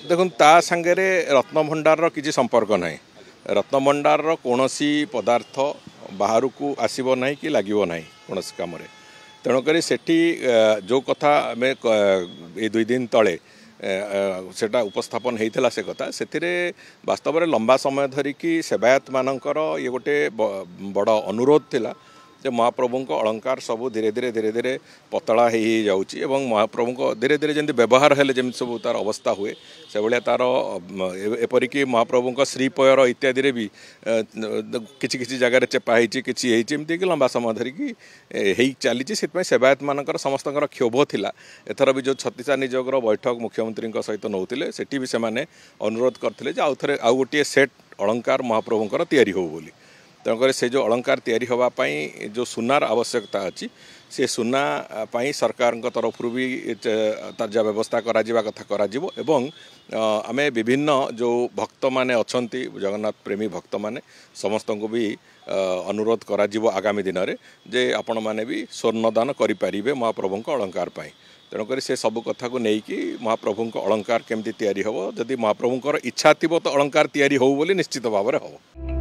देखो ता सांगे रत्नभंडार किसी संपर्क ना रत्नभंडार कौन पदार्थ बाहर को आसब ना कि लगे ना कौन कम तेणुक से जो कथा आम ये 2 दिन तले सेटा उपस्थापन होता से कथा से वास्तव में लंबा समय धरिकी सेवायत मानकर ये गोटे बड़ अनुरोध थिला जे महाप्रभु अलंकार सब धीरे धीरे पतला हो जाऊँगी महाप्रभु को धीरे धीरे जमी व्यवहार हेले जमी सब तार अवस्था हुए से भाया तार एपरिक महाप्रभु श्रीपयर इत्यादि भी किसी जगार चेपाई किसी लंबा समय धरिकी चली सेवायत मानकर समस्त क्षोभ थिला एथर भी जो छत्तीसा निजोगर बैठक मुख्यमंत्री सहित नौते से भी से अनुरोध करते आउ थे आउ गोटे सेट अलंकार महाप्रभुंर तैयारी हो बोली तेणुक से जो अलंकार तैयारी होगापाई जो सुनार आवश्यकता अच्छी से सुना पाई सरकार तरफ भी तार व्यवस्था करा कथा करा एवं आमे विभिन्न जो भक्त माने अछंती जगन्नाथ प्रेमी भक्त माने समस्त को भी अनुरोध करा आगामी दिन में जे आपण माने भी स्वर्णदान करें महाप्रभु अलंकार पाई तेणुक से सब कथा को लेकिन महाप्रभु अलंकार केमती तैयारी हम जदि महाप्रभुंर इच्छा थी तो अलंकार तैयारी हो बोली निश्चित भाव में हम।